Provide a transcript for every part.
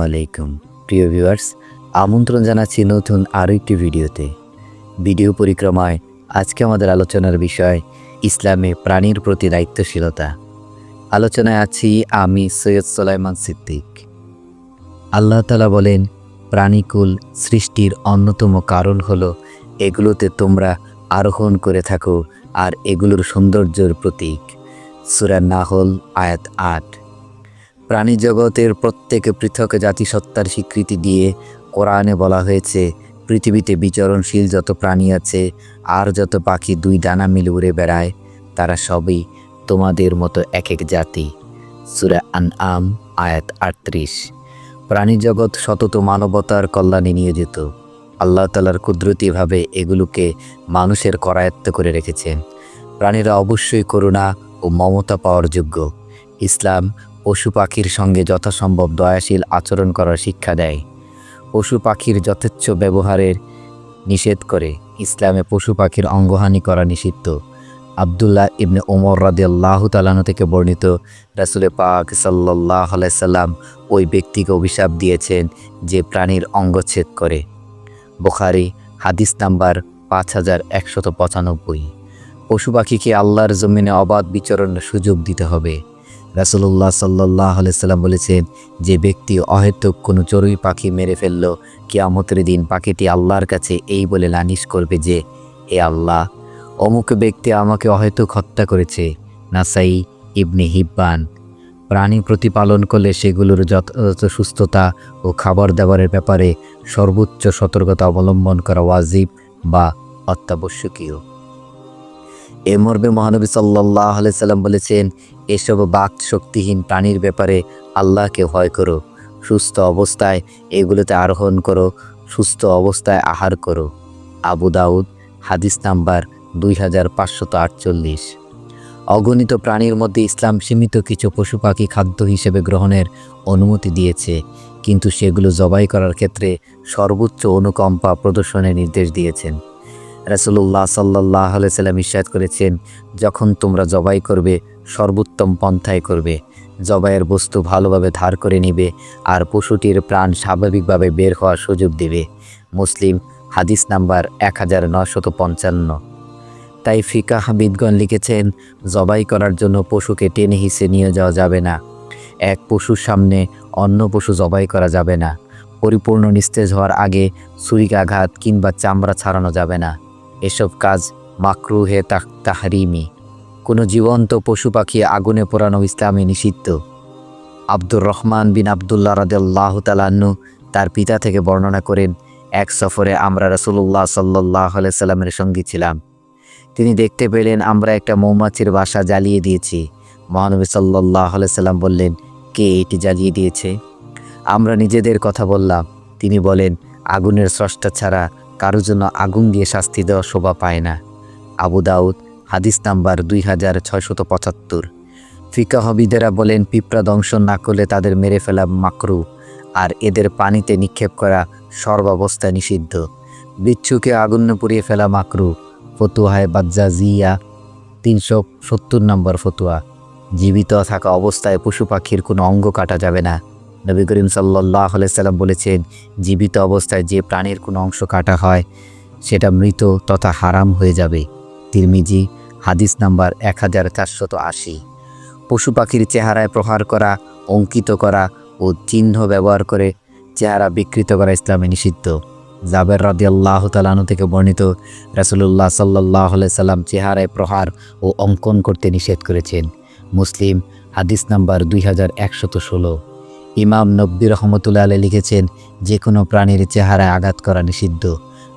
আলাইকুম প্রিয় ভিউয়ার্স, আমন্ত্রণ জানাচ্ছি নতুন আরও একটি ভিডিওতে। ভিডিও পরিক্রমায় আজকে আমাদের আলোচনার বিষয় ইসলামে প্রাণীর প্রতি দায়িত্বশীলতা। আলোচনায় আছি আমি সৈয়দ সুলাইমান সিদ্দিক। আল্লাহ তাআলা বলেন, প্রাণীকুল সৃষ্টির অন্যতম কারণ হলো এগুলোতে তোমরা আরোহণ করে থাকো আর এগুলোর সৌন্দর্যের প্রতীক। সূরা নাহল আয়াত 8। প্রাণী জগতের প্রত্যেকে পৃথক জাতিসত্তার স্বীকৃতি দিয়ে কোরআনে বলা হয়েছে, পৃথিবীতে বিচরণশীল যত প্রাণী আছে আর যত পাখি দুই ডানা মিলে উড়ে বেড়ায় তারা সবই তোমাদের মতো এক এক জাতি। সূরা আনআম আয়াত 38। প্রাণী জগৎ সতত মানবতার কল্যাণে নিয়োজিত। আল্লাহ তাআলার কুদরতিভাবে এগুলোকে মানুষের করায়ত্ত করে রেখেছেন। প্রাণীরা অবশ্যই করুণা ও মমতা পাওয়ার যোগ্য। ইসলাম পশু পাখির সঙ্গে যথাসম্ভব দয়াশীল আচরণ করার শিক্ষা দেয়। পশু পাখির যথেচ্ছ ব্যবহারের নিষেধ করে। ইসলামে পশু পাখির অঙ্গহানি করা নিষিদ্ধ। আব্দুল্লাহ ইবনে ওমর রাদিয়াল্লাহু তাআলা থেকে বর্ণিত, রাসূল পাক সাল্লাল্লাহু আলাইহি সাল্লাম ওই ব্যক্তিকে অভিশাপ দিয়েছেন যে প্রাণীর অঙ্গচ্ছেদ করে। বুখারী হাদিস নাম্বার 5195। পশু পাখিকে আল্লাহর জমিনে অবাধ বিচরণের সুযোগ দিতে হবে। রাসূলুল্লাহ সাল্লাল্লাহু আলাইহি সাল্লাম বলেছেন, যে ব্যক্তি অহেতুক কোনো চড়ুই পাখি মেরে ফেলল, কিয়ামতের দিন পাখিটি আল্লাহর কাছে এই বলে নালিশ করবে যে, হে আল্লাহ, অমুক ব্যক্তি আমাকে অহেতুক হত্যা করেছে। নাসাই ইবনে হিব্বান। প্রাণী প্রতিপালন করলে সেগুলোর যথাযথ সুস্থতা ও খাবার দাবারের ব্যাপারে সর্বোচ্চ সতর্কতা অবলম্বন করা ওয়াজিব বা অত্যাবশ্যকীয়। এ মর্মে মহানবী সাল্লাল্লাহু আলাইহি সাল্লাম বলেছেন, এসব বাক শক্তিহীন প্রাণীর ব্যাপারে আল্লাহকে ভয় করো। সুস্থ অবস্থায় এগুলোতে আরোহণ করো, সুস্থ অবস্থায় আহার করো। আবু দাউদ হাদিস নাম্বার 2548। অগণিত প্রাণীর মধ্যে ইসলাম সীমিত কিছু পশু পাখি খাদ্য হিসেবে গ্রহণের অনুমতি দিয়েছে, কিন্তু সেগুলো জবাই করার ক্ষেত্রে সর্বোচ্চ অনুকম্পা প্রদর্শনের নির্দেশ দিয়েছেন। রাসূলুল্লাহ সাল্লাল্লাহু আলাইহি সাল্লাম ইরশাদ করেছেন, যখন তোমরা জবাই করবে সর্বোত্তম পন্থায় করবে। জবাইয়ের বস্তু ভালোভাবে ধার করে নিবে আর পশুটির প্রাণ স্বাভাবিকভাবে বের হওয়ার সুযোগ দেবে। মুসলিম হাদিস নাম্বার 1955। তাই ফিকাহবিদগণ লিখেছেন, জবাই করার জন্য পশুকে টেনে হিঁচড়ে নিয়ে যাওয়া যাবে না। এক পশুর সামনে অন্য পশু জবাই করা যাবে না। পরিপূর্ণ নিস্তেজ হওয়ার আগে ছুরিকাঘাত কিংবা চামড়া ছাড়ানো যাবে না। এসব কাজ মাকরুহে তাহরিমি। কোনো জীবন্ত পশু পাখি আগুনে পোড়ানো ইসলামে নিষিদ্ধ। আব্দুর রহমান বিন আবদুল্লাহ রাদিয়াল্লাহু তাআলা আনহু তার পিতা থেকে বর্ণনা করেন, এক সফরে আমরা রাসূলুল্লাহ সাল্লাল্লাহু আলাইহি সাল্লামের সঙ্গী ছিলাম। তিনি দেখতে পেলেন আমরা একটা মৌমাছির বাসা জ্বালিয়ে দিয়েছি। মহানবী সাল্লাল্লাহু আলাইহি সাল্লাম বললেন, কে এটি জ্বালিয়ে দিয়েছে? আমরা নিজেদের কথা বললাম। তিনি বলেন, আগুনের স্রষ্টা ছাড়া কারো জন্য আগুন দিয়ে শাস্তি দেওয়া শোভা পায় না। আবু দাউদ হাদিস নাম্বার 2675। ফিকাহবিদেরা বলেন, পিঁপড়া দংশন না করলে তাদের মেরে ফেলা মাকরু, আর এদের পানিতে নিক্ষেপ করা সর্বাবস্থায় নিষিদ্ধ। বিচ্ছুকে আগুনে পুড়িয়ে ফেলা মাকরু। ফতুয়ায় বাজ্জাজিয়া 370 নম্বর ফতুয়া। জীবিত থাকা অবস্থায় পশু পাখির কোনো অঙ্গ কাটা যাবে না। নবী করিম সাল্লাল্লাহু আলাইহি সাল্লাম বলেছেন, জীবিত অবস্থায় যে প্রাণীর কোনো অংশ কাটা হয় সেটা মৃত তথা হারাম হয়ে যাবে। তিরমিজি হাদিস নাম্বার 1480। পশু পাখির চেহারায় প্রহার করা, অঙ্কিত করা ও চিহ্ন ব্যবহার করে চেহারা বিকৃত করা ইসলামে নিষিদ্ধ। জাবের রাদিয়াল্লাহু তাআলা থেকে বর্ণিত, রাসূলুল্লাহ সাল্লাল্লাহু আলাইহি সাল্লাম চেহারায় প্রহার ও অঙ্কন করতে নিষেধ করেছেন। মুসলিম হাদিস নাম্বার 2116। ইমাম নববী রহমতুল্লাহ আলাইহি লিখেছেন, যে কোনো প্রাণীর চেহারায় আঘাত করা নিষিদ্ধ।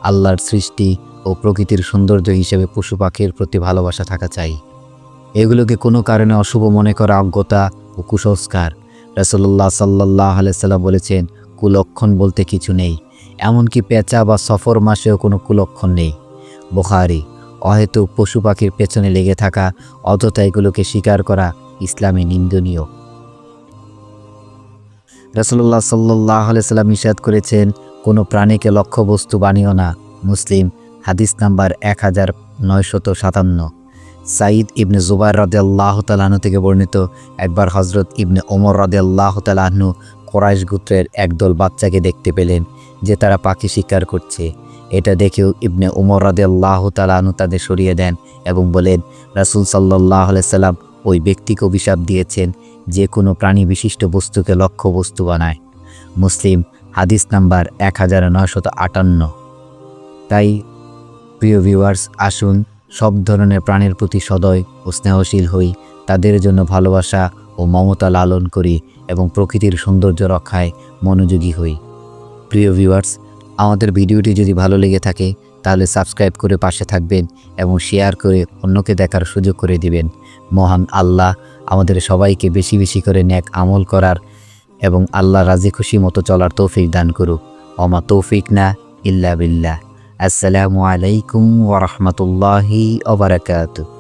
আল্লাহর সৃষ্টি ও প্রকৃতির সৌন্দর্য হিসেবে পশু পাখির প্রতি ভালোবাসা থাকা চাই। এগুলোকে কোনো কারণে অশুভ মনে করা অজ্ঞতা ও কুসংস্কার। রাসূলুল্লাহ সাল্লাল্লাহু আলাইহি সাল্লাম বলেছেন, কুলক্ষণ বলতে কিছু নেই, এমনকি পেঁচা বা সফর মাসেও কোনো কুলক্ষণ নেই। বুখারী। অহেতুক পশু পাখির পেছনে লেগে থাকা, অযথা এগুলোকে শিকার করা ইসলামে নিন্দনীয়। রাসূলুল্লাহ সাল্লাল্লাহু আলাইহি সাল্লাম ইরশাদ করেছেন, কোনো প্রাণীকে লক্ষ্যবস্তু বানিও না। মুসলিম হাদিস নাম্বার 1957। সাঈদ ইবনে জুবাইর রাদিয়াল্লাহু তাআলা আনহু থেকে বর্ণিত, একবার হযরত ইবনে ওমর রাদিয়াল্লাহু তাআলা আনহু কোরাইশ গোত্রের একদল বাচ্চাকে দেখতে পেলেন যে তারা পাখি শিকার করছে। এটা দেখেও ইবনে উমর রাদিয়াল্লাহু তাআলা আনহু তাদের সরিয়ে দেন এবং বলেন, রাসূল সাল্লাল্লাহু আলাইহি সাল্লাম ওই ব্যক্তিকে অভিশাপ দিয়েছেন যে কোনো প্রাণী বিশিষ্ট বস্তুকে লক্ষ্য বস্তু বানায়। মুসলিম হাদিস নাম্বার 1958। তাই প্রিয় ভিউয়ার্স, আসুন সব ধরনের প্রাণীর প্রতি সদয় ও স্নেহশীল হই, তাদের জন্য ভালোবাসা ও মমতা লালন করি এবং প্রকৃতির সৌন্দর্য রক্ষায় মনোযোগী হই। প্রিয় ভিউয়ার্স, আমাদের ভিডিওটি যদি ভালো লেগে থাকে তাহলে সাবস্ক্রাইব করে পাশে থাকবেন এবং শেয়ার করে অন্যকে দেখার সুযোগ করে দিবেন। মহান আল্লাহ আমাদের সবাইকে বেশি বেশি করে নেক আমল করার এবং আল্লাহ রাজি খুশি মতো চলার তৌফিক দান করুক। ওমা তৌফিক না ইল্লা বিল্লাহ। আসসালামু আলাইকুম ওয়া রাহমাতুল্লাহি ওয়া বারাকাতুহু।